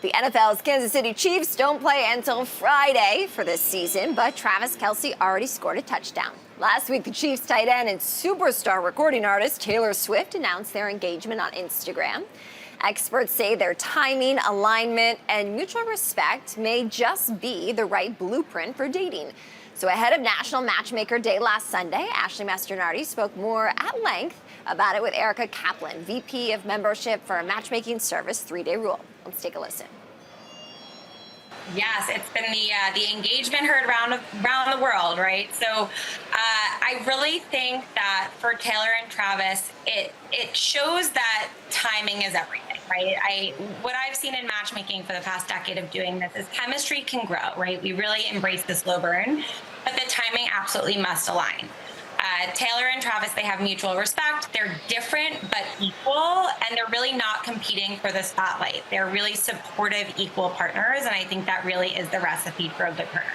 The NFL's Kansas City Chiefs don't play until Friday for this season, but Travis Kelce already scored a touchdown. Last week, the Chiefs tight end and superstar recording artist Taylor Swift announced their engagement on Instagram. Experts say their timing, alignment, and mutual respect may just be the right blueprint for dating. So ahead of National Matchmaker Day last Sunday, Ashley Mastronardi spoke more at length about it with Erica Kaplan, VP of Membership for a matchmaking service 3-Day Rule. Let's take a listen. Yes, it's been the engagement heard around the world, right? So I really think that for Taylor and Travis, it shows that timing is everything, right? What I've seen in matchmaking for the past decade of doing this is chemistry can grow, right? We really embrace the slow burn, but the timing absolutely must align. Taylor and Travis, they have mutual respect. They're different but equal, and they're really not competing for the spotlight. They're really supportive, equal partners, and I think that really is the recipe for a good partner.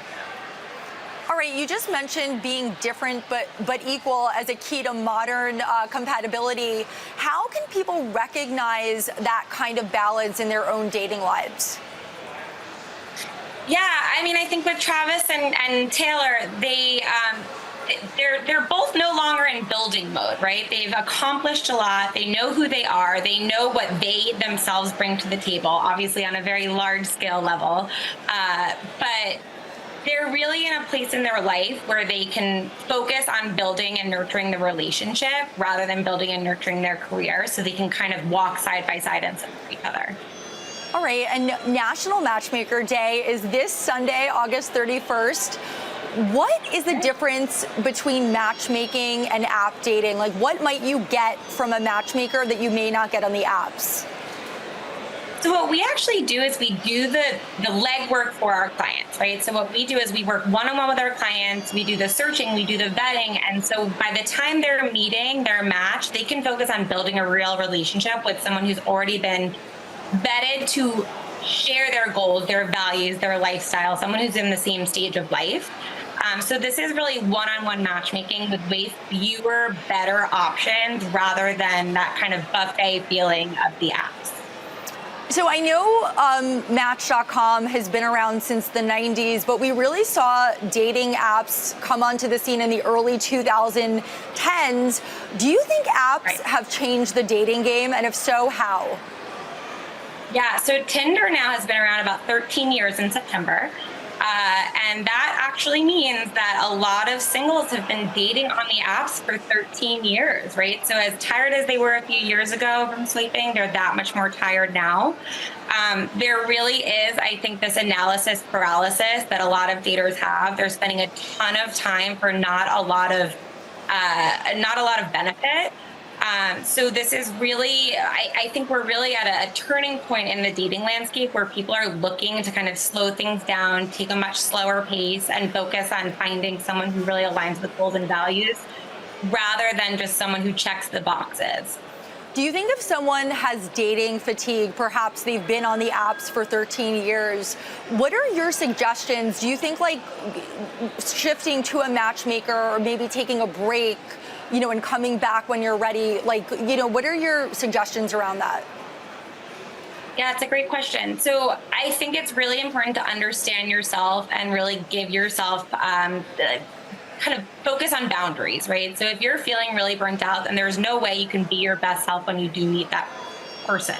All right, you just mentioned being different but equal as a key to modern compatibility. How can people recognize that kind of balance in their own dating lives? Yeah, I mean, I think with Travis and Taylor, they're both no longer in building mode, right? They've accomplished a lot. They know who they are. They know what they themselves bring to the table, obviously on a very large scale level. But they're really in a place in their life where they can focus on building and nurturing the relationship rather than building and nurturing their career, so they can kind of walk side by side and support each other. All right, and National Matchmaker Day is this Sunday, August 31st. What is the difference between matchmaking and app dating? Like, what might you get from a matchmaker that you may not get on the apps? So what we actually do is we do the legwork for our clients, right? So what we do is we work one-on-one with our clients, we do the searching, we do the vetting, and so by the time they're meeting their match, they can focus on building a real relationship with someone who's already been vetted to share their goals, their values, their lifestyle, someone who's in the same stage of life. So this is really one-on-one matchmaking with way fewer, better options rather than that kind of buffet feeling of the apps. So I know Match.com has been around since the 90s, but we really saw dating apps come onto the scene in the early 2010s. Do you think apps have changed the dating game? And if so, how? Yeah, so Tinder now has been around about 13 years in September. And that actually means that a lot of singles have been dating on the apps for 13 years, right? So as tired as they were a few years ago from swiping, they're that much more tired now. There really is, I think, this analysis paralysis that a lot of daters have. They're spending a ton of time for not a lot of benefit. So this is really, I think we're really at a turning point in the dating landscape where people are looking to kind of slow things down, take a much slower pace, and focus on finding someone who really aligns with goals and values rather than just someone who checks the boxes. Do you think if someone has dating fatigue, perhaps they've been on the apps for 13 years, what are your suggestions? Do you think like shifting to a matchmaker or maybe taking a break, and coming back when you're ready, what are your suggestions around that? Yeah, it's a great question. So I think it's really important to understand yourself and really give yourself kind of focus on boundaries, right? So if you're feeling really burnt out, then there's no way you can be your best self when you do meet that person.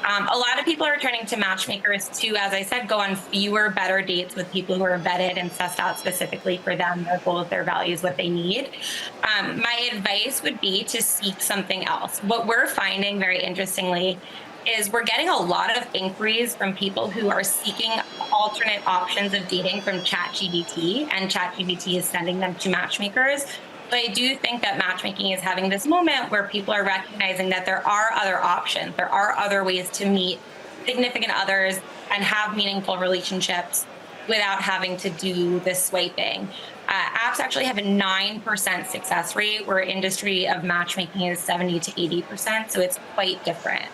A lot of people are turning to matchmakers to, as I said, go on fewer, better dates with people who are vetted and sussed out specifically for them, their goals, their values, what they need. My advice would be to seek something else. What we're finding, very interestingly, is we're getting a lot of inquiries from people who are seeking alternate options of dating from ChatGPT, and ChatGPT is sending them to matchmakers. But I do think that matchmaking is having this moment where people are recognizing that there are other options. There are other ways to meet significant others and have meaningful relationships without having to do this swiping. Apps actually have a 9% success rate, where industry of matchmaking is 70 to 80%. So it's quite different.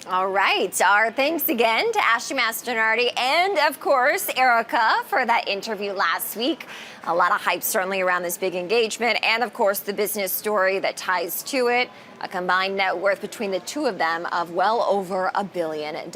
All right. Our thanks again to Ashley Mastronardi and, of course, Erica for that interview last week. A lot of hype certainly around this big engagement and, of course, the business story that ties to it. A combined net worth between the two of them of well over $1 billion.